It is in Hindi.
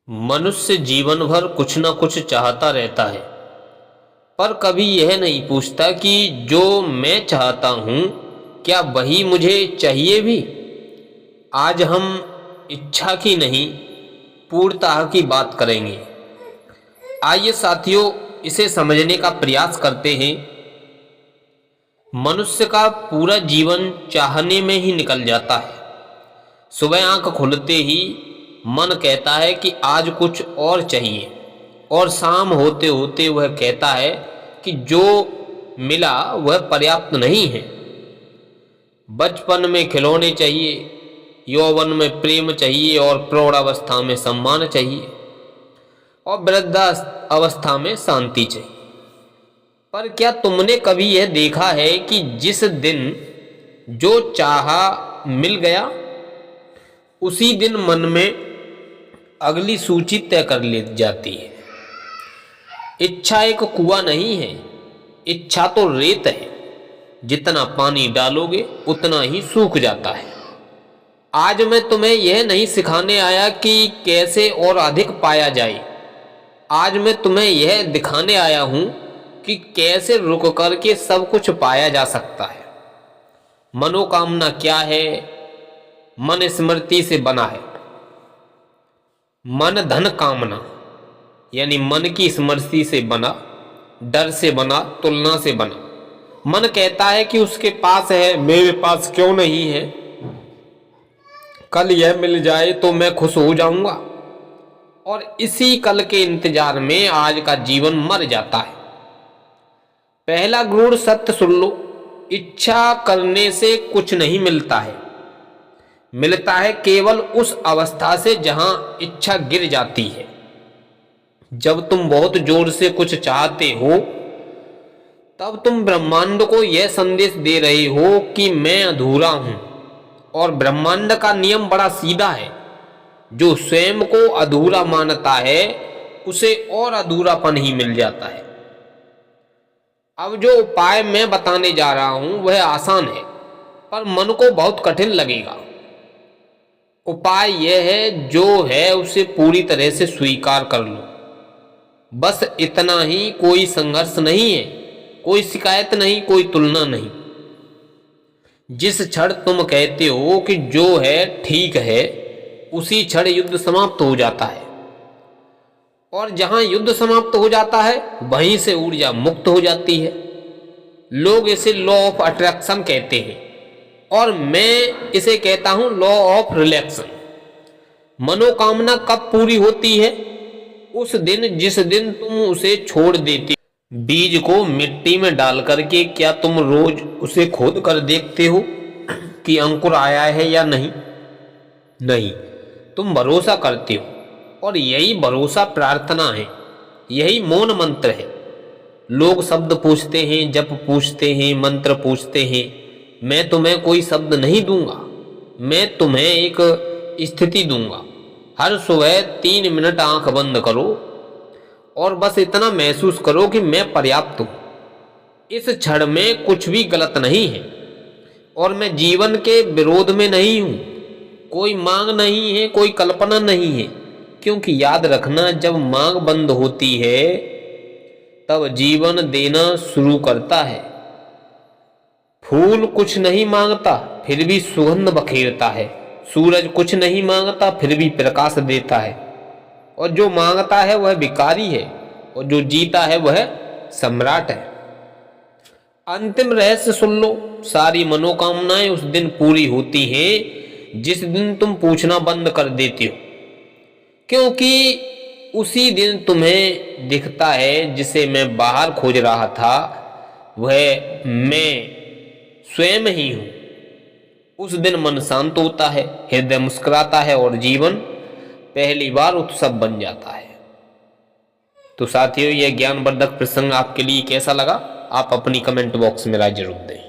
मनुष्य जीवन भर कुछ न कुछ चाहता रहता है, पर कभी यह नहीं पूछता कि जो मैं चाहता हूँ क्या वही मुझे चाहिए भी। आज हम इच्छा की नहीं, पूर्णता की बात करेंगे। आइए साथियों, इसे समझने का प्रयास करते हैं। मनुष्य का पूरा जीवन चाहने में ही निकल जाता है। सुबह आंख खुलते ही मन कहता है कि आज कुछ और चाहिए, और शाम होते होते वह कहता है कि जो मिला वह पर्याप्त नहीं है। बचपन में खिलौने चाहिए, यौवन में प्रेम चाहिए, और प्रौढ़ावस्था में सम्मान चाहिए, और वृद्धावस्था में शांति चाहिए। पर क्या तुमने कभी यह देखा है कि जिस दिन जो चाहा मिल गया, उसी दिन मन में अगली सूची तय कर ली जाती है। इच्छा एक कुआं नहीं है, इच्छा तो रेत है। जितना पानी डालोगे उतना ही सूख जाता है। आज मैं तुम्हें यह नहीं सिखाने आया कि कैसे और अधिक पाया जाए। आज मैं तुम्हें यह दिखाने आया हूं कि कैसे रुक करके सब कुछ पाया जा सकता है। मनोकामना क्या है? मन स्मृति से बना है। मन धन कामना यानी मन की स्मृति से बना, डर से बना, तुलना से बना। मन कहता है कि उसके पास है, मेरे पास क्यों नहीं है? कल यह मिल जाए तो मैं खुश हो जाऊंगा। और इसी कल के इंतजार में आज का जीवन मर जाता है। पहला गुण सत्य सुन लो, इच्छा करने से कुछ नहीं मिलता है। मिलता है केवल उस अवस्था से जहां इच्छा गिर जाती है। जब तुम बहुत जोर से कुछ चाहते हो, तब तुम ब्रह्मांड को यह संदेश दे रहे हो कि मैं अधूरा हूं। और ब्रह्मांड का नियम बड़ा सीधा है। जो स्वयं को अधूरा मानता है, उसे और अधूरापन ही मिल जाता है। अब जो उपाय मैं बताने जा रहा हूं वह आसान है, पर मन को बहुत कठिन लगेगा। उपाय यह है, जो है उसे पूरी तरह से स्वीकार कर लो। बस इतना ही। कोई संघर्ष नहीं है, कोई शिकायत नहीं, कोई तुलना नहीं। जिस क्षण तुम कहते हो कि जो है ठीक है, उसी क्षण युद्ध समाप्त हो जाता है। और जहां युद्ध समाप्त हो जाता है, वहीं से ऊर्जा मुक्त हो जाती है। लोग इसे लॉ ऑफ अट्रैक्शन कहते हैं, और मैं इसे कहता हूं लॉ ऑफ रिलेक्शन। मनोकामना कब पूरी होती है? उस दिन जिस दिन तुम उसे छोड़ देते। बीज को मिट्टी में डाल करके क्या तुम रोज उसे खोद कर देखते हो कि अंकुर आया है या नहीं? नहीं, तुम भरोसा करते हो। और यही भरोसा प्रार्थना है, यही मौन मंत्र है। लोग शब्द पूछते हैं, जप पूछते हैं, मंत्र पूछते हैं। मैं तुम्हें कोई शब्द नहीं दूंगा, मैं तुम्हें एक स्थिति दूंगा। हर सुबह 3 मिनट आंख बंद करो और बस इतना महसूस करो कि मैं पर्याप्त हूं। इस क्षण में कुछ भी गलत नहीं है, और मैं जीवन के विरोध में नहीं हूं। कोई मांग नहीं है, कोई कल्पना नहीं है। क्योंकि याद रखना, जब मांग बंद होती है तब जीवन देना शुरू करता है। फूल कुछ नहीं मांगता, फिर भी सुगंध बखेरता है। सूरज कुछ नहीं मांगता, फिर भी प्रकाश देता है। और जो मांगता है वह भिखारी है, और जो जीता है वह सम्राट है। अंतिम रहस्य सुन लो, सारी मनोकामनाएं उस दिन पूरी होती हैं जिस दिन तुम पूछना बंद कर देते हो। क्योंकि उसी दिन तुम्हें दिखता है जिसे मैं बाहर खोज रहा था, वह मैं स्वयं ही हूं। उस दिन मन शांत होता है, हृदय मुस्कुराता है, और जीवन पहली बार उत्सव बन जाता है। तो साथियों, यह ज्ञानवर्धक प्रसंग आपके लिए कैसा लगा? आप अपनी कमेंट बॉक्स में राय जरूर दें।